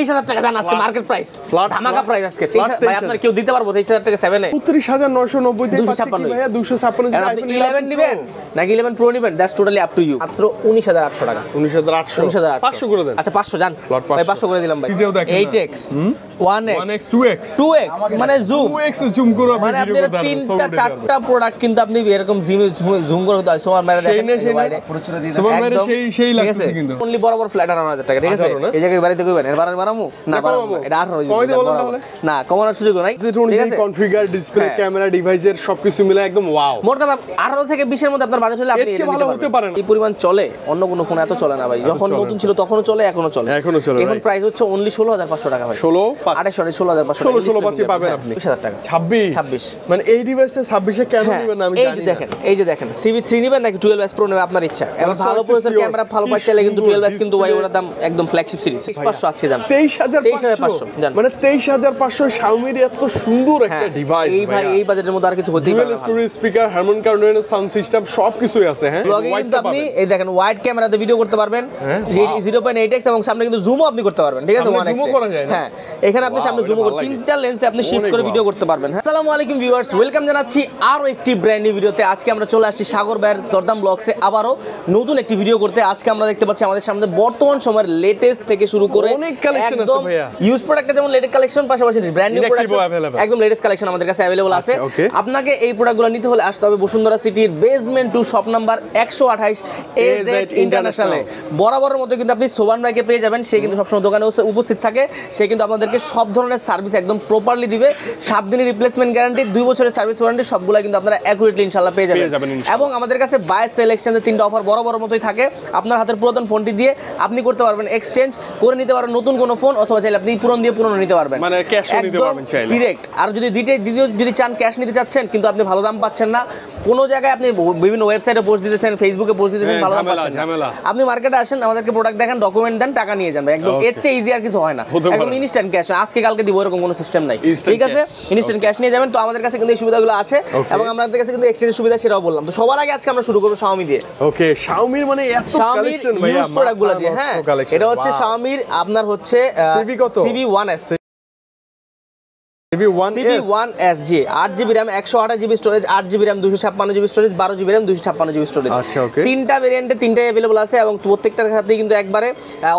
23000 টাকা জান আজকে মার্কেট প্রাইস ধামাকা প্রাইস আজকে ভাই আপনার কেউ দিতে পারবো 23000 টাকা 7 এ 39990 তে পাচ্ছি ভাইয়া 256 আপনি 11 নেবেন নাকি 11 প্রো নেবেন that's totally up to you মাত্র 19800 টাকা 19800 500 করে দেন আচ্ছা 500 জান ভাই 500 করে দিলাম ভাই 8x 1x 2x মানে জুম 2x জুম করে মানে আপনার তিনটা চারটা প্রোডাক্ট কিন্তু আপনি এরকম জুম করে দাও সোমার মেরে দেখেন সোমার মেরে সেই লাগছে কিন্তু অনলি বরাবর ফ্ল্যাট 18000 টাকা ঠিক আছে এই জায়গায় বাড়িতে কইবেন এর বারামু না বারামু এটা 18 না কমানোর সুযোগ নাই ঠিক আছে কনফিগার ডিসপ্লে ক্যামেরা ডিভাইসের সবকিছু মিলে একদম ওয়াও মোট কথা 18 থেকে 20 এর মধ্যে আপনার বাজেট হলে আপনি এটা ভালো হতে পারে না এই পরিমাণ চলে অন্য কোনো ফোন এত চলে না ভাই যখন নতুন ছিল তখনও চলে এখনো চলে এখন প্রাইস হচ্ছে অনলি 16500 টাকা ভাই 16 পাচ্ছি পাবেন আপনি 20000 টাকা 26 মানে এই ডিভাইসে 26 এ কেন নেবেন আমি জানি এই যে দেখেন CV3 নেবেন নাকি 12s Pro নেবেন আপনার ইচ্ছা এবং ভালো প্রসেসর ক্যামেরা ভালো পাই চাইলে কিন্তু 12s কিন্তু ভাই ওর দাম একদম ফ্ল্যাগশিপ সিরিজ 6500 আজকে জান 23500 জান মানে 23500 Xiaomi এর এত সুন্দর একটা ডিভাইস এই ভাই এই বাজেটের মধ্যে আর কিছু হতেই পারে না স্টোরেজ স্পিকার হারমন কার্ডের সাউন্ড সিস্টেম সবকিছুই আছে হ্যাঁ ব্লগিং কিন্তু আপনি এই দেখেন ওয়াইড ক্যামেরাতে ভিডিও করতে পারবেন 0.8x এবং সামনে কিন্তু জুমও আপনি করতে পারবেন ঠিক আছে 1x হ্যাঁ এখানে আপনি সামনে জুম করে তিনটা লেন্সে আপনি শিফট করে ভিডিও করতে পারবেন আসসালামু আলাইকুম ভিউয়ার্স ওয়েলকাম জানাচ্ছি আরো একটি ব্র্যান্ড নিউ ভিডিওতে আজকে আমরা চলে আসছি সাগর ভাইয়ের দরদাম ব্লগসে আবারো নতুন একটি ভিডিও করতে আজকে আমরা দেখতে পাচ্ছি আমাদের সামনে বর্তমান সময়ের লেটেস্ট থেকে শুরু করে অনেক কালেকশন আছে ভাইয়া ইউজ প্রোডাক্টে যেমন লেটেস্ট কালেকশন পাশাপাশি ব্র্যান্ড নিউ প্রোডাক্ট একদম লেটেস্ট কালেকশন আমাদের কাছে अवेलेबल আছে আপনাকে এই প্রোডাক্টগুলো নিতে হলে আসতে হবে বসুন্ধরা সিটির বেসমেন্ট 2 শপ নাম্বার 128 AZ ইন্টারন্যাশনালে বরাবরের মতো কিন্তু আপনি সোবান ভাইকে পেয়ে যাবেন সে কিন্তু সবসময় দোকানে উপস্থিত থাকে সে কিন্তু আপনাদেরকে সব ধরনের সার্ভিস একদম প্রপারলি দিবে 7 দিনের রিপ্লেসমেন্ট গ্যারান্টি 2 বছরের সার্ভিস ওয়ারেন্টি সবগুলা কিন্তু আপনারা অ্যাকুরেটলি ইনশাআল্লাহ পেয়ে যাবেন এবং আমাদের কাছে বাই সেল এক্সচেঞ্জের তিনটা অফার বরাবরের মতোই থাকে আপনার হাতের পুরাতন ফোনটি দিয়ে আপনি করতে পারবেন এক্সচেঞ্জ করে নিতে পারবেন নতুন কোনো ফোন অথবা চাইলে আপনি পুরনো দিয়ে পুরনো নিতে পারবেন মানে ক্যাশও নিতে পারবেন চাইলে ডাইরেক্ট আর যদি দ্বিতীয় যদি চান ক্যাশ নিতে চাচ্ছেন কিন্তু আপনি ভালো দাম পাচ্ছেন না কোনো জায়গায় আপনি বিভিন্ন ওয়েবসাইটে পোস্ট দিতেছেন ফেসবুকে পোস্ট দিতেছেন ভালো দাম পাচ্ছেন না আপনি মার্কেটে আসেন আমাদেরকে প্রোডাক্ট দেখেন ডকুমেন্ট দেন টাকা নিয়ে যান একদম এর চেয়ে ইজি আর কিছু হয় না একদম ইনস্ট্যান্ট ক্যাশ আজকে কালকে দিব এরকম কোনো সিস্টেম নাই ঠিক আছে ইনস্ট্যান্ট ক্যাশ নিয়ে যাবেন তো আমাদের কাছে কিন্তু এই সুবিধাগুলো আছে এবং আমাদের কাছে কিন্তু এক্সচেঞ্জের সুবিধা সেটাও বললাম তো সবার আগে আজকে আমরা শুরু করব Xiaomi দিয়ে ওকে Xiaomi মানে এত কালেকশন ভাইয়া প্রোডাক্টগুলো দিয়ে হ্যাঁ এটা হচ্ছে Xiaomi আপনার হচ্ছে CV1S CV1S জি 8GB RAM 128GB storage 8GB RAM 256GB storage 12GB RAM 256GB storage আচ্ছা ওকে তিনটা ভেরিয়েন্টে তিনটাই अवेलेबल আছে এবং প্রত্যেকটার সাথে কিন্তু একবারে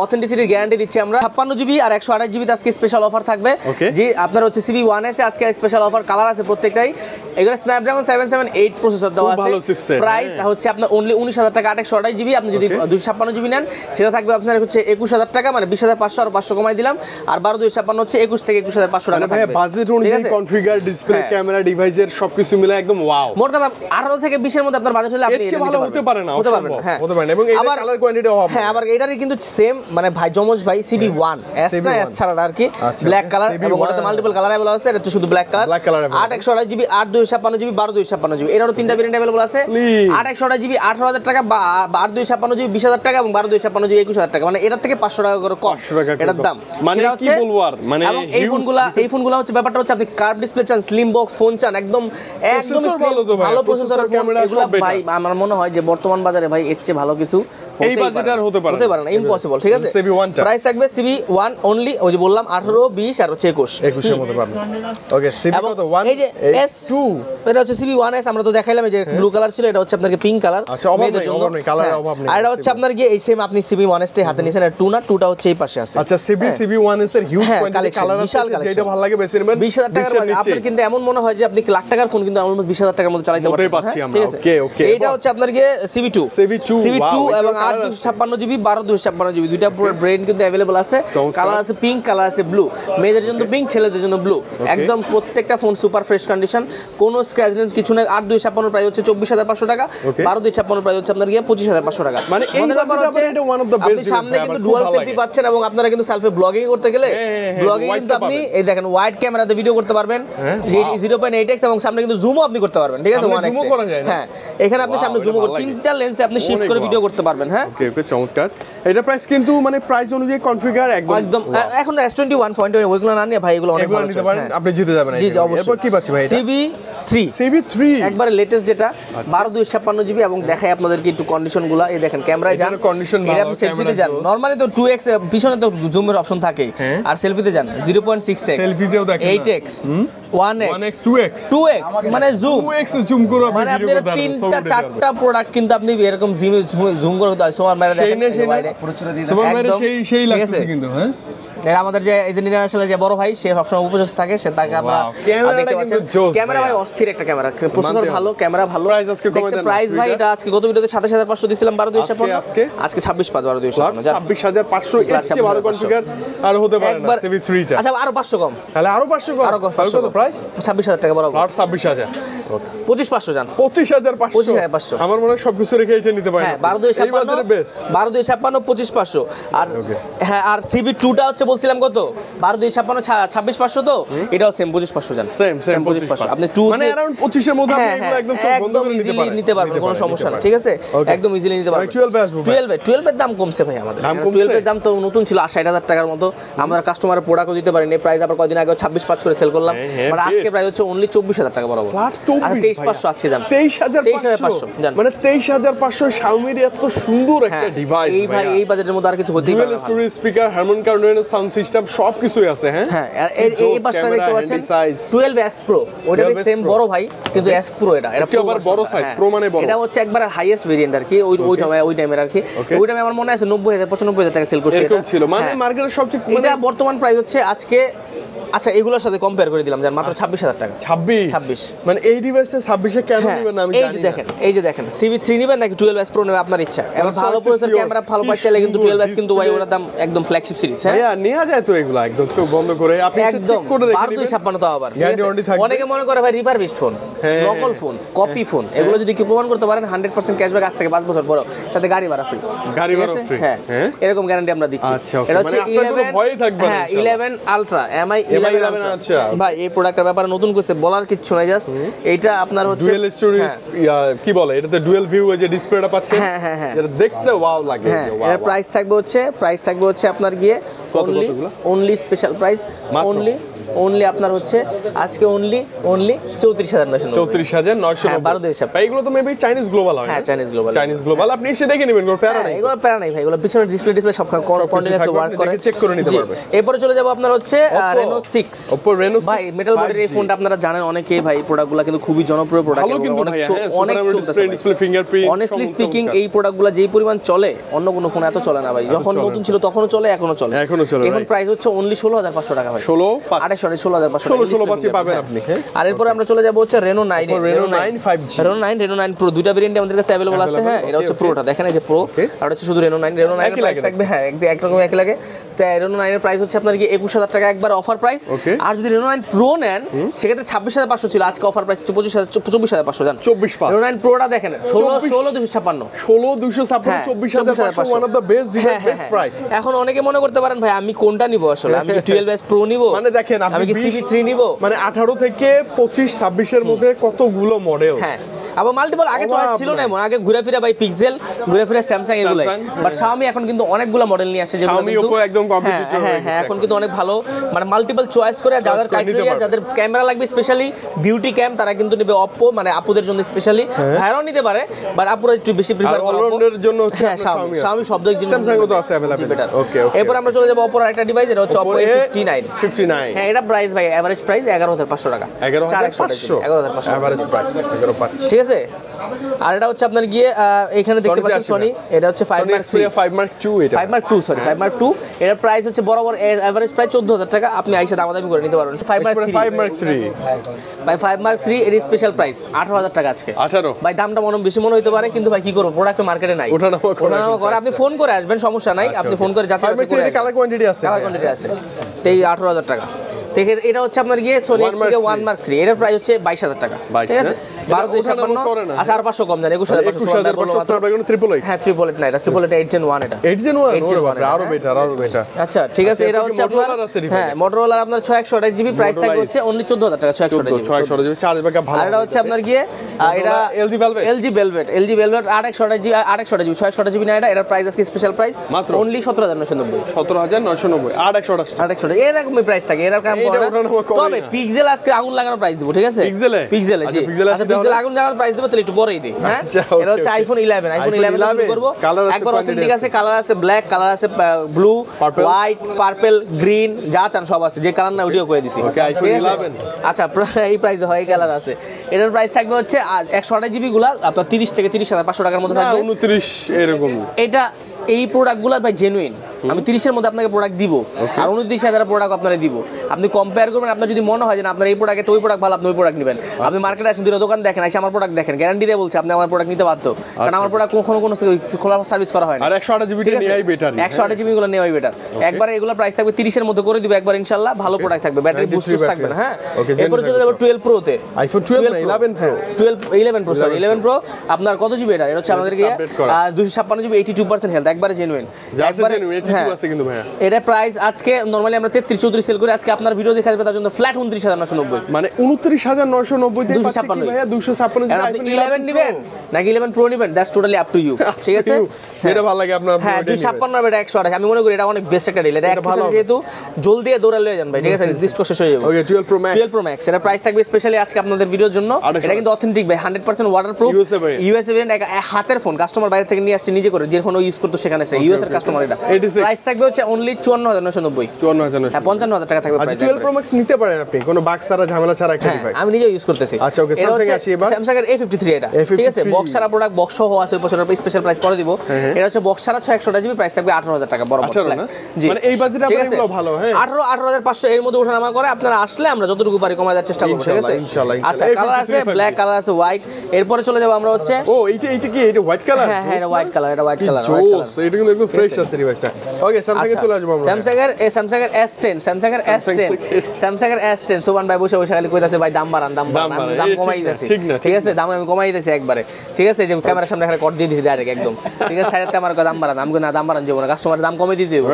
অথেন্টিসিটি গ্যারান্টি দিচ্ছি আমরা 56GB আর 128GB তে আজকে স্পেশাল অফার থাকবে জি আপনার হচ্ছে CV1S এ আজকে স্পেশাল অফার কালার আছে প্রত্যেকটাই এগুলো Snapdragon 778 প্রসেসর দেওয়া আছে প্রাইস হচ্ছে আপনার অনলি 19000 টাকা 128GB আপনি যদি 256GB নেন সেটা থাকবে আপনার হচ্ছে 21000 টাকা মানে 20500 আর 500 কমাই দিলাম আর 12256 হচ্ছে 21 থেকে 21500 টাকা থাকবে কনফিগার ডিসপ্লে ক্যামেরা ডিভাইসের সবকিছু মিলে একদম ওয়াও মোট কথা 18 থেকে 20 এর মধ্যে আপনার বাজেট হলে আপনি এটা ভালো হতে পারে না হতে পারবেন হ্যাঁ হতে পারে এবং এর কালার কোয়ান্টিটি অভাব হ্যাঁ আবার এটারই কিন্তু সেম মানে ভাই জমজ ভাই CV1 S না S ছাড়া আর কি ব্ল্যাক কালার এবং ওটাতে মাল্টিপল কালার अवेलेबल আছে এটা তো শুধু black colour 8 128GB 8 256GB 12 256GB এটারও তিনটা ভেরিয়েন্ট अवेलेबल আছে 8 128GB 18000 টাকা বা 8 256GB 20000 টাকা এবং 12 256GB 21000 টাকা মানে এটার থেকে 500 টাকা করে কম এটার দাম মানে কি বলবো আর মানে এই ফোনগুলো হচ্ছে ব্যাপারটা হচ্ছে আপনি কার্ভ ডিসপ্লে চান স্লিম বক্স ফোন চান একদম ভালো প্রসেসরের ফোন এগুলো ভাই আমার মনে হয় যে বর্তমান বাজারে ভাই এর চেয়ে ভালো কিছু এই বাজেটার হতে পারে না ইম্পসিবল ঠিক আছে প্রাইস থাকবে CV1 অনলি ওই যে বললাম 18 20 আর হচ্ছে 21 এর মধ্যে পাবেন ওকে CV কত 1 এই যে S2 এটা হচ্ছে CV1S আমরা তো দেখাইলাম এই যে ব্লু কালার ছিল এটা হচ্ছে আপনাদের পিঙ্ক কালার আচ্ছা অভাব নেই কালারের অভাব নেই আর এটা হচ্ছে আপনার কি এই সেম আপনি CV1S তে হাতে নিছেন আর 2 না 2টা হচ্ছে এই পাশে আছে আচ্ছা CV1S এর হিউজ কোয়ান্টিটি কালার আছে যেটা ভালো লাগে বেশি নেবেন 20000 টাকার মধ্যে আপনার কিন্তু এমন মনে হয় যে আপনি লাখ টাকার ফোন কিন্তু অলমোস্ট 20000 টাকার মধ্যে চালাতে পারছেন ঠিক আছে ওকে এটা হচ্ছে আপনার কি CV2 এবং 856GB 12 256GB দুইটা পুরো ব্র্যান্ড কিন্তু अवेलेबल আছে কালার আছে পিঙ্ক কালার আছে ব্লু মেয়েদের জন্য পিঙ্ক ছেলেদের জন্য ব্লু একদম প্রত্যেকটা ফোন সুপার ফ্রেশ কন্ডিশন কোনো স্ক্র্যাচ নেই কিছু না 8 256 প্রাইস হচ্ছে 24500 টাকা 12 256 প্রাইস হচ্ছে আপনার কি 25500 টাকা মানে এই ব্যাপার হচ্ছে এটা ওয়ান অফ দ্য বেস্ট আপনি সামনে কিন্তু ডুয়াল সেলফি পাচ্ছেন এবং আপনারা কিন্তু সেলফি ব্লগিং করতে গেলে ব্লগিং কিন্তু আপনি এই দেখেন ওয়াইড ক্যামেরাতে ভিডিও করতে পারবেন 0.8x এবং সামনে কিন্তু জুমও আপনি করতে পারবেন ঠিক আছে 1x হ্যাঁ এখানে আপনি সামনে জুম করে তিনটা লেন্সে আপনি শিফট করে ভিডিও করতে পারবেন হ্যাঁ ওকে ওকে চমৎকার এটা প্রাইস কিন্তু মানে প্রাইস অনুযায়ী কনফিগার একদম এখন S21 পয়েন্ট ওইগুলো না নিয়ে ভাই এগুলো অনেক ভালো নিতে পারেন আপনি জিতে যাবেন জি অবশ্যই এরপর কি পাচ্ছি ভাই CB3 একবারে লেটেস্ট যেটা 12 GB এবং দেখাই আপনাদেরকে একটু কন্ডিশনগুলো এই দেখেন ক্যামেরায় যান কন্ডিশন ভালো এটা সেলফিতে যান নরমালি তো 2x পিছনে তো জুমের অপশন থাকে আর সেলফিতে যান 0.6x সেলফিতেও দেখেন 8x 1x 2x মানে জুম 2x জুম করে মানে আপনার তিনটা চারটা প্রোডাক্ট কিন্তু আপনি এরকম জুম করে সোমার মেরে দেখেন সোমার মেরে সেই লাগছে কিন্তু হ্যাঁ আমাদের যে এই যে ইন্টারন্যাশনাল যে বড় ভাই সে সবসময় উপস্থিত থাকে সে তাকে আমরা দেখতে পাচ্ছি ক্যামেরা ভাই অস্থির একটা ক্যামেরা প্রসেসর ভালো ক্যামেরা ভালো প্রাইস আজকে কমে দেন প্রাইস ভাই এটা আজকে গত ভিডিওতে 27500 দিছিলাম 12256 আজকে 26500 26500 এর চেয়ে ভালো কনফিগার আর হতে পারে না CB3 টা আচ্ছা আরো 500 কম তাহলে আরো 500 কম তাহলে কত প্রাইস 26000 টাকা বরাবর 26000 25500 জান 25500 আমার মনে হয় সবকিছু রেখে এটা নিতে পারেন হ্যাঁ 12256 বেস্ট 12256 25500 আর হ্যাঁ আর CB2 টা হচ্ছে বলছিলাম কত 12256 26500 তো এটাও সেম 25500 জান সেম 25500 আপনি 2 মানে अराउंड 25 এর মধ্যে আপনি এগুলো একদম বন্ধ করে নিতে পারবেন কোনো সমস্যা না ঠিক আছে একদম ইজিলি নিতে পারবেন 12 এর দাম কমছে ভাই আমাদের 12 এর দাম তো নতুন ছিল 60000 টাকার মতো আমরা কাস্টমারের প্রোডাক্টও দিতে পারিনি প্রাইস আবার কয়দিন আগে 26.5 করে সেল করলাম আর আজকে প্রাইস হচ্ছে অনলি 24000 টাকা বরাবর ফ্ল্যাট 23500 আজকে জান 23500 জান মানে 23500 Xiaomi এর এত সুন্দর একটা ডিভাইস এই ভাই এই বাজেটের মধ্যে আর কিছু হতেই পারে না ডুয়াল স্টোরেজ স্পিকার হারমন কার্ডেনের সাউন্ড সিস্টেম সব কিছুই আছে হ্যাঁ হ্যাঁ এই বাসটা দেখতে পাচ্ছেন 12s Pro ওটা সেম বড় ভাই কিন্তু S Pro এটা আবার বড় সাইজ Pro মানে বড় এটা হচ্ছে একবার হাইয়েস্ট ভেরিয়েন্ট আর কি ওই টাইমের আর কি ওই টাইমে আমার মনে আছে 90000 95000 টাকা সেল করছে এটা ছিল মানে মার্কেটের সবচেয়ে এটা বর্তমান প্রাইস হচ্ছে আজকে আচ্ছা এগুলোর সাথে কম্পেয়ার করে দিলাম জান মাত্র 26000 টাকা 26 মানে এই ডিভাইসে 26 এ কেন নেবেন আমি জানি এই যে দেখেন CB3 নেবেন নাকি 12s Pro নেবেন আপনার ইচ্ছা এবার ভালো প্রসেসর ক্যামেরা ভালো পাই চাইলে কিন্তু 12s কিন্তু ভাই ওটার দাম একদম ফ্ল্যাগশিপ সিরিজ হ্যাঁ ভাইয়া নেওয়া যায় তো এগুলো একদম চোখ বন্ধ করে আপনি চেক করে দেখেন 1256 তো আবার অনেকে মনে করে ভাই রিপারবিশড ফোন নকল ফোন কপি ফোন এগুলো যদি কি প্রমাণ করতে পারেন 100% ক্যাশব্যাক আজ থেকে 5 বছর পরে সাথে গাড়ি ভাড়া ফ্রি হ্যাঁ এরকম গ্যারান্টি আমরা দিচ্ছি এটা হচ্ছে 11 ভয় থাকবে না 11 আলট্রা MI 11 আচ্ছা ভাই এই প্রোডাক্টের ব্যাপারে নতুন কিছু বলার কিছু নাই জাস্ট এইটা আপনার হচ্ছে ডুয়াল স্টোরেজ কি বলে এটাতে ডুয়াল ভিউ এই যে ডিসপ্লেটা পাচ্ছেন হ্যাঁ এটা দেখতে ওয়াও লাগে এর প্রাইস থাকবে হচ্ছে আপনার গিয়ে অনলি স্পেশাল প্রাইস অনলি আপনার হচ্ছে আজকে অনলি 34990 এইগুলো তো মেবি চাইনিজ গ্লোবাল হয় হ্যাঁ চাইনিজ গ্লোবাল আপনি এসে দেখে নেবেন কোনো প্যারা নাই এগুলো প্যারা নাই ভাই এগুলো পিছনে ডিসপ্লে সব কন্টিনিউয়াসলি ওয়ার্ক করে চেক করে নিতে পারবেন এরপর চলে যাব আপনার হচ্ছে Reno 6 Oppo Reno 6 ভাই মেটাল বডির এই ফোনটা আপনারা জানেন অনেকেই ভাই প্রোডাক্টগুলো কিন্তু খুবই জনপ্রিয় প্রোডাক্ট অনেক ডিসপ্লে ফিঙ্গারপ্রিন্ট অনেস্টলি স্পিকিং এই প্রোডাক্টগুলো যেই পরিমাণ চলে অন্য কোনো ফোন এত চলে না ভাই যখন নতুন ছিল তখনও চলে এখনো চলে এখন প্রাইস হচ্ছে অনলি 16500 টাকা ভাই 16500 পাবেন আপনি আর এরপর আমরা চলে যাব হচ্ছে Reno 9 5G Reno 9 Pro দুইটা ভেরিয়েন্ট আমাদের কাছে अवेलेबल আছে হ্যাঁ এটা হচ্ছে প্রোটা দেখেন এই যে প্রো আর হচ্ছে শুধু Reno 9 এর প্রাইস থাকবে হ্যাঁ একরকম একই লাগে তো Reno 9 এর প্রাইস হচ্ছে আপনার কি 21000 টাকা একবার অফার প্রাইস আর যদি Reno 9 Pro নেন সেক্ষেত্রে 26500 ছিল আজকে অফার প্রাইস 24500 জান 24500 Reno 9 Proটা দেখেন 16256 16256 one of the best device best price এখন অনেকে মনে করতে পারেন ভাই আমি কোনটা নিব আসলে আমি কি 12s Pro নিব মানে দেখেন আমি কি CB3 নিব মানে 18 থেকে 25 26 এর মধ্যে কতগুলো মডেল হ্যাঁ আবার মাল্টিপল আগে চয়েস ছিল না এমন আগে ঘুরে ফিরে ভাই পিক্সেল ঘুরে ফিরে স্যামসাং এগুলাই বাট Xiaomi এখন কিন্তু অনেকগুলো মডেল নিয়ে আসে যেগুলো Xiaomi Oppo একদম কম্পিটিটর হয়ে গেছে এখন কিন্তু অনেক ভালো মানে মাল্টিপল চয়েস করে যাদের ক্রাইটেরিয়া যাদের ক্যামেরা লাগবে স্পেশালি বিউটি ক্যাম তারা কিন্তু নেবে Oppo মানে আপুদের জন্য স্পেশালি ভাইরাও নিতে পারে বাট আপুরা একটু বেশি প্রিফার করে অলরাউন্ডারের জন্য হচ্ছে Xiaomi শব্দ জন্য Samsung তো আছে अवेलेबल ওকে এরপর আমরা চলে যাব Oppo এর একটা ডিভাইস এটা হচ্ছে Oppo A59 হ্যাঁ এটা প্রাইস ভাই এভারেজ প্রাইস 11500 টাকা 11500 এভারেজ প্রাইস 11500 ঠিক আছে আর এটা হচ্ছে আপনার গিয়ে এখানে দেখতে পাচ্ছেন Sony এটা হচ্ছে 5 Mark 2 এটা 5 Mark 2 সরি 5 Mark 2 এর প্রাইস হচ্ছে বরাবর এভারেজ প্রাইস 14000 টাকা আপনি আইসা দামাদামি করে নিতে পারবেন 5 Mark 3 ভাই 5 Mark 3 এর স্পেশাল প্রাইস 18000 টাকা আজকে 18 ভাই দামটা বেশি মনে হইতে পারে কিন্তু ভাই কি করব প্রোডাক্ট মার্কেটে নাই ওঠানামা করে আপনি ফোন করে আসবেন সমস্যা নাই আপনি ফোন করে যাচাই করে কালার কোয়ান্টিটি আছে তেই 18000 টাকা দেখেন এটা হচ্ছে আপনার গিয়ে Sony Xperia 1 Mark 3 এর প্রাইস হচ্ছে 22000 টাকা ঠিক আছে 12 আচ্ছা আর 500 কম জান 21500 স্ন্যাপড্রাগন 888 হ্যাঁ 888 না এটা 888 8 Gen 1 এটা 8 Gen 1 ওরে বাপ রে আরো বেটার আচ্ছা ঠিক আছে এটা হচ্ছে আপনার হ্যাঁ Motorola আপনার 6128 GB প্রাইস থাকবে হচ্ছে অনলি 14000 টাকা 6128 GB চার্জ ব্যাকআপ ভালো আর এটা হচ্ছে আপনার গিয়ে এটা LG Velvet 8128 GB 8128 GB 6128 GB না এটা এর প্রাইস আজকে স্পেশাল প্রাইস মাত্র অনলি 17990 17990 8128 এরকমই প্রাইস থাকে এর কাম করে তবে পিক্সেল আজকে আগুন লাগানোর প্রাইস দিব ঠিক আছে পিক্সেলে জি পিক্সেল আগুন লাগানোর প্রাইস দেব তাহলে একটু পরেই দিই হ্যাঁ এটা হচ্ছে আইফোন 11 শুরু করব একবার অথেন্টিক আছে কালার আছে ব্ল্যাক কালার আছে ব্লু হোয়াইট পার্পল গ্রিন যা চান সব আছে যে কালার না ওডিও করে দিছি আইফোন 11 আচ্ছা এই প্রাইসে হয় কালার আছে এটার প্রাইস থাকবে হচ্ছে 128 জিবি গুলা আপনার 30 থেকে 30500 টাকার মধ্যে থাকবে 29 এরকম এটা এই প্রোডাক্টগুলো ভাই জেনুইন আমি 30 এর মধ্যে আপনাকে প্রোডাক্ট দিব আর 29000 প্রোডাক্ট আপনারে দিব আপনি কম্পেয়ার করবেন আপনার যদি মনে হয় যে আপনার এই প্রোডাক্টে তো ওই প্রোডাক্ট ভালো আপনি ওই প্রোডাক্ট নেবেন আপনি মার্কেটে আসেন দুটো দোকান দেখেন এসে আমার প্রোডাক্ট দেখেন গ্যারান্টি দিয়ে বলছি আপনি আমার প্রোডাক্ট নিতে বাধ্য কারণ আমার প্রোডাক্ট কখনো কোনো খোলা সার্ভিস করা হয় না আর 128 জিবি নেওয়াই বেটার 128 জিবি গুলো নেওয়াই বেটার একবার এগুলো প্রাইস থাকবে 30 এর মধ্যে করে দিব একবার ইনশাআল্লাহ ভালো প্রোডাক্ট থাকবে ব্যাটারি বুস্টার থাকবে না হ্যাঁ এরপর চলে যাব 12 প্রো তে আইফোন 12 না 11 প্রো 11 প্রো সরি 11 প্রো আপনার কত জিবি এটা হচ্ছে আমাদের কি 256 জিবি 82% হেলথ একবারে জেনুইন একবারে আছে কিন্তু ভাই এটা প্রাইস আজকে নরমালি আমরা 33 34 সেল করি আজকে আপনার ভিডিও দেখা যাবে তার জন্য ফ্ল্যাট 29990 মানে 29990 তে পাচ্ছি কি ভাইয়া 256 আপনি 11 নেবেন নাকি 11 প্রো নেবেন that's totally up to you ঠিক আছে এটা ভালো লাগে আপনার হ্যাঁ 256 এটা 128 আমি মনে করি এটা অনেক বেস্ট একটা ডিল এটা ভালো যেহেতু জলদি দৌড়া লয়ে যান ভাই ঠিক আছে ডিসকাস শেষ হয়ে যাবে ওকে 12 প্রো ম্যাক্স এটা প্রাইস থাকবে স্পেশালি আজকে আপনাদের ভিডিওর জন্য এটা কিন্তু অথেন্টিক ভাই 100% ওয়াটারপ্রুফ ইউএসএ ভেরিয়েন্ট হাতের ফোন কাস্টমার বাইরে থেকে নিয়ে আসছে নিজে করে যে ফোন ইউজ করতে সেখানে আছে ইউএস এর কাস্টমার এটা প্রাইস থাকবে হচ্ছে অনলি 54990 54990 55000 টাকা থাকবে প্রাইস 12 প্রো ম্যাক্স নিতে পারেন আপনি কোনো বাগ ছাড়া ঝামেলা ছাড়া একটা ডিভাইস আমি নিজে ইউজ করতেছি আচ্ছা ওকে স্যামসাং আসি এবার স্যামসাং এর A53 এটা ঠিক আছে বক্স ছাড়া প্রোডাক্ট বক্স সহ আছে ওই বছরের স্পেশাল প্রাইস করে দিব এটা হচ্ছে বক্স ছাড়া 6128 জিবি প্রাইস থাকবে 18000 টাকা বরাবর জি মানে এই বাজেটে আপনাদের ভালো হ্যাঁ 18500 এর মধ্যে ওঠানামা করে আপনারা আসলে আমরা যতটুকু পারি কমায় দেওয়ার চেষ্টা করব ঠিক আছে ইনশাআল্লাহ আচ্ছা কালার আছে ব্ল্যাক কালার আছে হোয়াইট এরপরে চলে যাব আমরা হচ্ছে ও এইটা কি এটা হোয়াইট কালার হ্যাঁ এটা হোয়াইট কালার এটা হোয়াইট কালার এটা কিন্তু একদম ফ্রেশ আছে ডিভাইসটা ওকে স্যামসাং এ চলে আসবো আমরা স্যামসাং এর S10 সুবান ভাই বসে খালি কইতাছে ভাই দাম বাড়ান দাম কমাই দিতেছি ঠিক আছে দাম আমি কমাই দিতেছি একবারে ঠিক আছে যে ক্যামেরার সামনে এখানে কট দিয়ে দিছি ডাইরেক্ট একদম ঠিক আছে সাইডে আমার দাম বাড়ান আমি না দাম বাড়ান যাব না কাস্টমার দাম কমে দিতে দেব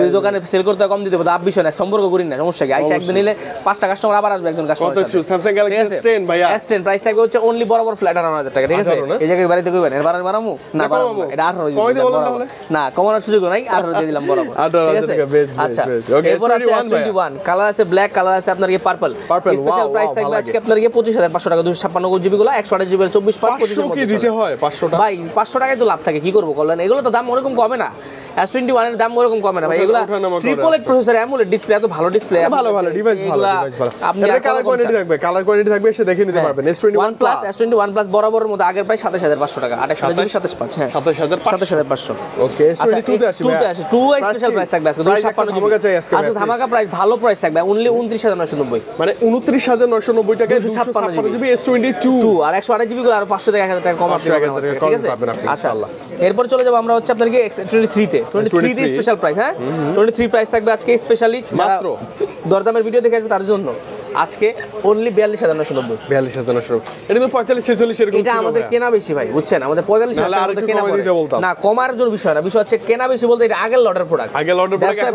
দুই দোকানে সেল করতে কম দিতে দেব দাম বিষয় না সম্পর্ক করি না সমস্যা কি আইসা একদিন নিলে 5টা কাস্টমার আবার আসবে একজন কাস্টমার কত স্যামসাং গ্যালাক্সি S10 ভাইয়া S10 প্রাইস থাকবে হচ্ছে অনলি বরাবর ফ্ল্যাট 18000 টাকা ঠিক আছে এই জায়গায় বাড়িতে কইবেন এর বাড়ামু না বাড়ামু এটা 18 কমাই দিই বলেন তাহলে না কমানোর সুযোগ নাই 18 দিয়ে দিলাম বরাবর ঠিক আছে আচ্ছা এরপর আছে S21 কালার আছে ব্ল্যাক কালার আছে আপনার কি পার্পল স্পেশাল প্রাইস থাকবে আজকে আপনার কি 25500 টাকা 256 জিবি গুলো 128 জিবি 24 5 25 কি দিতে হয় 500 টাকা ভাই 500 টাকায় তো লাভ থাকে কি করব বলেন এগুলো তো দাম ওরকম কমে না S21 এর দাম ওরকম কমে না ভাই এগুলো triple eight processor AMOLED display এত ভালো ডিসপ্লে ভালো ডিভাইস ভালো আপনি কালার কোয়ালিটি থাকবে এসে দেখে নিতে পারবেন S21 প্লাস বরাবরের মধ্যে আগের প্রাইস 27500 টাকা 28 জিবি 275 হ্যাঁ 27500 ওকে S22 তে আসি 2 স্পেশাল প্রাইস থাকবে আজকে 256 আজকে ধামাকা প্রাইস ভালো প্রাইস থাকবে অনলি 29990 মানে 29990 টাকায় 256 জিবি S22 আর 128 জিবি গুলো আর 500 থেকে 1000 টাকা কম আপনি ঠিক আছে ইনশাআল্লাহ এরপর চলে যাব আমরা হচ্ছে আপনাদের কি X23 তে 23 তে স্পেশাল প্রাইস হ্যাঁ 23 প্রাইস থাকবে আজকে স্পেশালি মাত্র দরদামের ভিডিও দেখে আসবে তার জন্য আজকে অনলি 42990 42990 এটা তো 45 46 এরকম এটা আমাদের কেনা বেশি ভাই বুঝছেন আমাদের 45000 টাকা কেনা না কমার জন্য বিষয় না বিষয় হচ্ছে কেনা বেশি বলতে এটা আগের লটের প্রোডাক্ট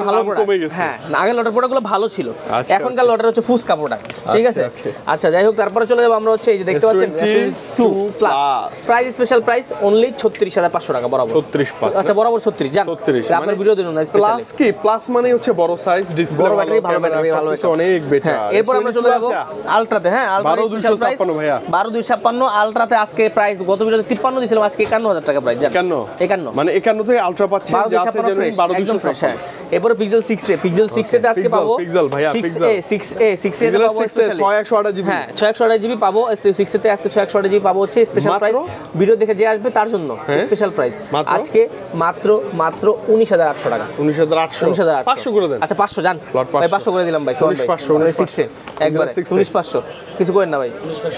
ভালো কমে গেছে হ্যাঁ আগের লটের প্রোডাক্টগুলো ভালো ছিল এখনকার লটের হচ্ছে ফুসকা প্রোডাক্ট ঠিক আছে আচ্ছা যাই হোক তারপরে চলে যাব আমরা হচ্ছে এই যে দেখতে পাচ্ছেন 2 plus price special price only 36500 টাকা বরাবর 36 আচ্ছা বরাবর 36 জান আপনার ভিডিও দিন না স্পেশালি প্লাস কি প্লাস মানে হচ্ছে বড় সাইজ ডিসপ্লে ভালো ব্যাটারি ভালো অনেক বেটার এরপর আমরা চলে যাব আলট্রাতে হ্যাঁ 12256 ভাইয়া 12256 আলট্রাতে আজকে প্রাইস গত ভিডিওতে 53 দিছিলাম আজকে 51000 টাকা প্রাইস জান 51 মানে 51 থেকে আলট্রা পাচ্ছেন যা আছে জানেন 12256 এরপর পিক্সেল 6 এ তে আজকে পাবো পিক্সেল ভাইয়া 6 এ তে পাবো 6128 জিবি হ্যাঁ 6128 জিবি পাবো 6 এ তে আজকে 6128 জিবি পাবো হচ্ছে স্পেশাল প্রাইস ভিডিও দেখে যে আসবে তার জন্য স্পেশাল প্রাইস আজকে মাত্র 19800 টাকা 19800 500 করে দেন আচ্ছা 500 জান ভাই 500 করে দিলাম ভাই 6 এ একবার 19500 কিছু করেন না ভাই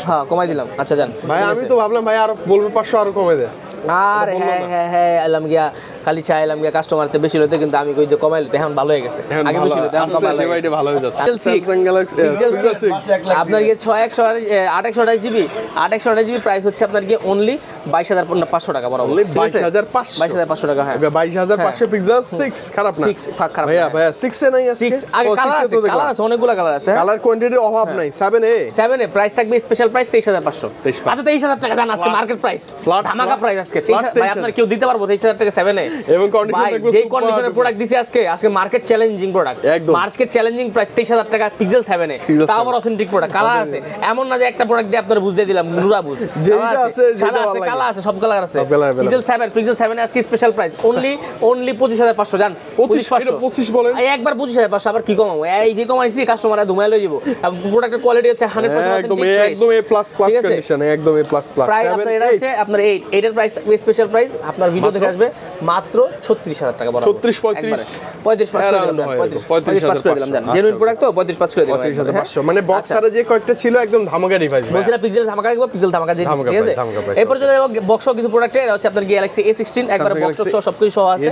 হ্যাঁ কমাই দিলাম আচ্ছা জান ভাই আমি তো ভাবলাম ভাই আর বলবে 500 আর কমাই দে আর হ্যাঁ এলাম গিয়া খালি চাইলাম গিয়া কাস্টমারতে বেশি লইতে, কিন্তু আমি কই যে কমাই লইতে, এখন ভালো হয়ে গেছে। আগে বেশি লইতে এখন কমাই লইতে ভালো হয়ে যাচ্ছে। Samsung Galaxy আপনার কি 828 জিবি 828 জিবি প্রাইস হচ্ছে আপনার কি অনলি 22500 টাকা বরাবর। 22500 টাকা। হ্যাঁ 22500 পিক্সেল 6 খারাপ না। 6 খারাপ ভাইয়া 6 এ নাই আছে। 6 আগে কালার আছে অনেকগুলো কালার আছে। কালার কোয়ান্টিটির অভাব নাই। 7 এ প্রাইস থাকবে স্পেশাল প্রাইস 23500। আচ্ছা 23000 টাকা জান আজকে মার্কেট প্রাইস ধামাকা প্রাইস আজকে। ভাই আপনার কেউ দিতে পারবো 23000 টাকা 7 এ? এবং কন্ডিশন দেখো যে কন্ডিশনের প্রোডাক্ট দিছি আজকে market challenging product, market challenging price 23000 টাকা পিক্সেল 7 এ, তাও আবার অথেন্টিক প্রোডাক্ট। কালার আছে, এমন না যে একটা প্রোডাক্ট দিয়ে আপনারা বুঝিয়ে দিলাম নুরা বুঝ, যেটা আছে যেটা আছে কালার আছে, সব কালার আছে। পিক্সেল 7 আজকে স্পেশাল প্রাইস অনলি 25500 জান। 25 বলেন একবার 25500 আবার কি কমাবো? এই যে কমাইছি কাস্টমাররা ধুমাই লই যাব। প্রোডাক্টের কোয়ালিটি হচ্ছে 100% একদম এ প্লাস কন্ডিশন, একদম এ প্লাস। প্রাইস আপনার এটা হচ্ছে আপনার 8 এর প্রাইস স্পেশাল প্রাইস আপনার ভিডিও দেখে আসবে মাত্র 36000 টাকা বরাবর। 35 35 করে দিলাম জান। জেনুইন প্রোডাক্ট তো 35 করে দিলাম। 35500 মানে বক্সারে যে কয়েকটা ছিল একদম ধামাকা ডিভাইস। বলছিলা পিক্সেল ধামাকা দিব, পিক্সেল ধামাকা দিয়ে দিচ্ছি, ঠিক আছে? এরপর যদি বক্স কিছু প্রোডাক্ট এটা হচ্ছে আপনার গ্যালাক্সি A16 একবার বক্স সহ সবকিছু সহ আছে।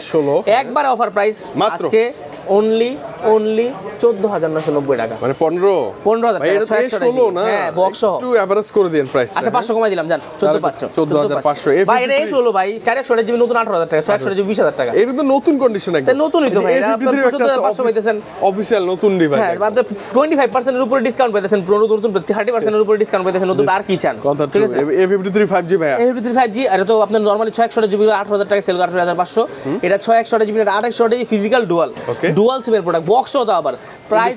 একবার অফার প্রাইস আজকে অনলি 14990 টাকা, মানে 15000 ভাই এটা তো 16 না। হ্যাঁ বক্স সহ একটু এভারেজ করে দেন প্রাইস। আচ্ছা 500 কমাই দিলাম জান। 14500 ভাই এটা ষোলো ভাই 428 জিবি নতুন 18000 টাকা, 628 জিবি 20000 টাকা। এটা তো নতুন কন্ডিশন একদম। নতুনই তো ভাই, এটা 500 পাইতেছেন অফিশিয়াল নতুন ডিভাইস। হ্যাঁ মাত্র 25% এর উপরে ডিসকাউন্ট পাইতেছেন, নতুন 30% এর উপরে ডিসকাউন্ট পাইতেছেন, নতুন আর কি চান? ঠিক আছে A53 5G ভাই, A53 5G আরে তো আপনার নরমালি 628 জিবি 8000 টাকা সেল 18500, এটা 628 GB 828 GB physical dual SIM এর প্রোডাক্ট বক্স তো আবার প্রাইস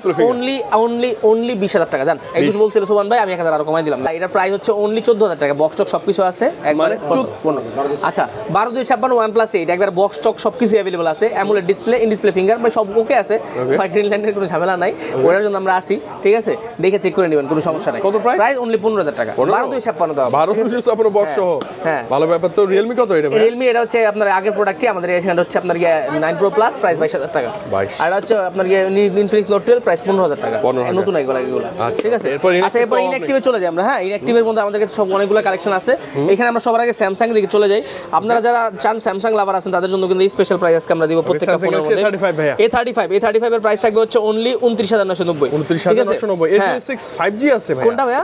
অনলি 20000 টাকা জান। এই কিছু বলছিল সোমান ভাই, আমি 1000 আরো কমাই দিলাম। এটা প্রাইস হচ্ছে অনলি 14000 টাকা, বক্স টক সবকিছু আছে একবারে 14। আচ্ছা 12256 OnePlus 8 একবার বক্স টক সবকিছু अवेलेबल আছে, AMOLED display, in display finger ভাই সব ওকে আছে ভাই, গ্রিন লাইনের কোনো ঝামেলা নাই, ওটার জন্য আমরা আসি, ঠিক আছে? দেখে চেক করে নেবেন, কোনো সমস্যা নাই। কত প্রাইস? অনলি 15000 টাকা 12256 দাও। 12256 বক্স সহ। হ্যাঁ ভালো ব্যাপার তো। Realme কত এটা ভাই? Realme এটা হচ্ছে আপনার আগের প্রোডাক্টই আমাদের এখানে হচ্ছে আপনার 9 Pro Plus প্রাইস 22000 টাকা। আর হচ্ছে আপনার Infinix Note 12 প্রাইস 15000 টাকা, নতুন এগুলো ঠিক আছে? আচ্ছা এরপর ইনঅ্যাক্টিভে চলে যাই আমরা। হ্যাঁ ইনঅ্যাক্টিভের মধ্যে আমাদের কাছে সব অনেকগুলো কালেকশন আছে। এখানে আমরা সবার আগে স্যামসাং দিকে চলে যাই। আপনারা যারা চান স্যামসাং লাভার আছেন তাদের জন্য কিন্তু এই স্পেশাল প্রাইস আজকে আমরা দিব প্রত্যেকটা ফোনের মধ্যে। A35 এর প্রাইস থাকবে হচ্ছে অনলি 29990। 29990। A06 5G আছে ভাই? কোনটা ভাইয়া?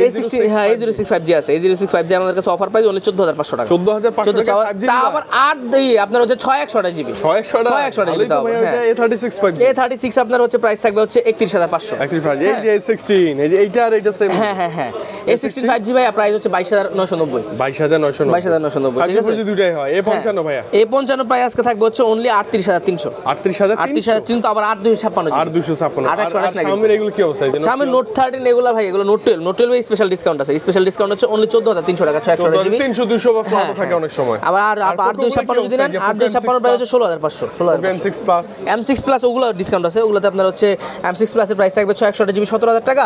A16 হ্যাঁ A06 5G আছে। A06 5G আমাদের কাছে অফার প্রাইস অনলি 14500 টাকা। 14500 টাকা 5G তা আবার 8 দেই আপনার হচ্ছে 628 জিবি। 628 জিবি দাও ভাই। A36 5G। A36 আপনার হচ্ছে প্রাইস থাকবে হচ্ছে 31500। 31500। এই যে A16 এই যে এইটা আর এইটা সেম। হ্যাঁ A16 5G ভাই প্রাইস হচ্ছে 22990। 22990 ঠিক আছে? দুটাই হয়। A55 ভাইয়া? A55 প্রাইস আজকে থাকবে হচ্ছে অনলি 38300। 38300 তো আবার 8256 আর 256। 828 নাকি? Xiaomi এগুলো কি অবস্থা? Xiaomi Note 13 এগুলো ভাই, এগুলো Note 12 এর স্পেশাল ডিসকাউন্ট আছে। স্পেশাল ডিসকাউন্ট হচ্ছে অনলি 14300 টাকা, 628 জিবি। 300 200 বা ফ্ল্যাট থাকে অনেক সময়। আবার 8256 যদি নেন 8256 প্রাইস হচ্ছে 16500। M6 Plus M6 Plus ওগুলো ডিসকাউন্ট আছে, ওগুলোতে আপনার হচ্ছে M6 Plus এর প্রাইস থাকবে 628 জিবি 17000 টাকা।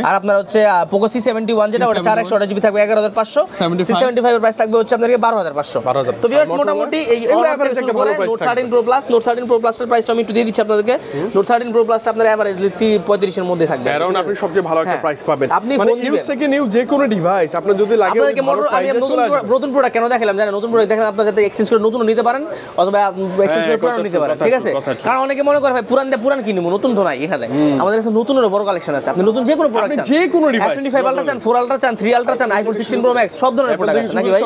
আর আপনার হচ্ছে Poco C71 যেটা ওটা 428 জিবি থাকবে 11500। C75 এর প্রাইস থাকবে হচ্ছে আপনার 12500। তো ভিউয়ার্স মোটামুটি এই এভারেজ একটা ভালো প্রাইস Note 13 Pro Plus এর প্রাইসটা আমি একটু দিয়ে দিচ্ছি আপনাদেরকে। Note 13 Pro Plus টা আপনার এভারেজলি 35 এর মধ্যে থাকবে। কারণ আপনি সবচেয়ে ভালো একটা প্রাইস পাবেন। আপনি মানে ইউজ থেকে নিউ যে কোনো ডিভাইস আপনার যদি লাগে নতুন প্রোডাক্ট কেন দেখালাম জানেন? নতুন প্রোডাক্ট দেখালাম আপনারা যাতে এক্সচেঞ্জ করে নতুন নিতে পারেন অথবা এক্সচেঞ্জ করে পুরানো নিতে পারেন, ঠিক আছে? কারণ অনেকে মনে করে ভাই পুরান কিনবো, নতুন তো নাই এখানে। আমাদের কাছে নতুনের বড় কালেকশন আছে। আপনি নতুন যে কোনো প্রোডাক্ট চান, যে কোনো ডিভাইস S25 Ultra চান, 4 Ultra চান, 3 Ultra চান, iPhone 16 Pro Max সব ধরনের প্রোডাক্ট আছে নাকি ভাই?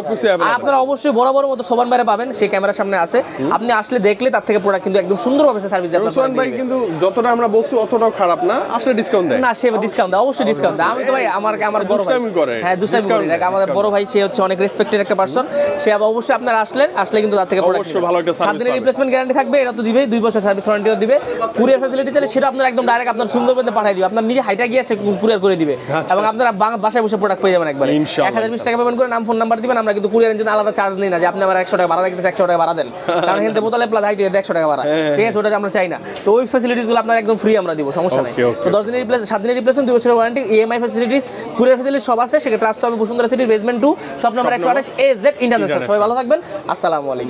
আর আপনারা অবশ্যই বড় মতো সোবান বাইরে পাবেন, সেই ক্যামেরার সামনে আছে। আপনি আসলে দেখলে তার থেকে প্রোডাক্ট কিন্তু একদম সুন্দরভাবে সার্ভিস আপনারা সোবান ভাই কিন্তু যতটা আমরা বলছি অতটাও খারাপ না, আসলে ডিসকাউন্ট দেয় না। সে ডিসকাউন্ট দেয়, অবশ্যই ডিসকাউন্ট দেয়। আমি তো ভাই আমার বড় ভাই হ্যাঁ দুষ্টামি করি না, আমাদের বড় ভাই সে হচ্ছে অনেক রেসপেক্টেড একটা পারসন। সে আবার অবশ্যই আপনারা আসলে কিন্তু তার থেকে অবশ্যই ভালো একটা সার্ভিস 7 দিনের রিপ্লেসমেন্ট গ্যারান্টি থাকবে, এটা তো দিবে। 2 বছর সার্ভিস ওয়ারেন্টিও দিবে। কুরিয়ার ফ্যাসিলিটি চাইলে সেটা আপনারা একদম ডাইরেক্ট আপনার সুন্দরবনে পাঠিয়ে দিবে, আপনার নিজে হাইটা গিয়ে সে কুরিয়ার করে দিবে এবং আপনারা বাসায় বসে প্রোডাক্ট পেয়ে যাবেন একবারে। 1020 টাকা পেমেন্ট করে নাম ফোন নাম্বার দিবেন, আমরা কিন্তু কুরিয়ার জন্য আলাদা চার্জ নেই না যে আপনি আমার 100 টাকা ভাড়া রাখতে 100 টাকা ভাড়া দেন, কারণ হেনতে বোতলে প্লাস হাইতে 100 টাকা ভাড়া, ঠিক আছে? ওটা আমরা চাই না। তো ওই ফ্যাসিলিটিসগুলো আপনারা একদম ফ্রি আমরা দিব, সমস্যা নাই। তো 10 দিনের রিপ্লেস 7 দিনের রিপ্লেসমেন্ট 2 বছরের warranty, EMI facilities, courier facility সব আছে। সেক্ষেত্রে আসতে হবে বসুন্ধরা সিটির basement 2 shop number 128 AZ international. সবাই ভালো থাকবেন, আসসালামু আলাইকুম।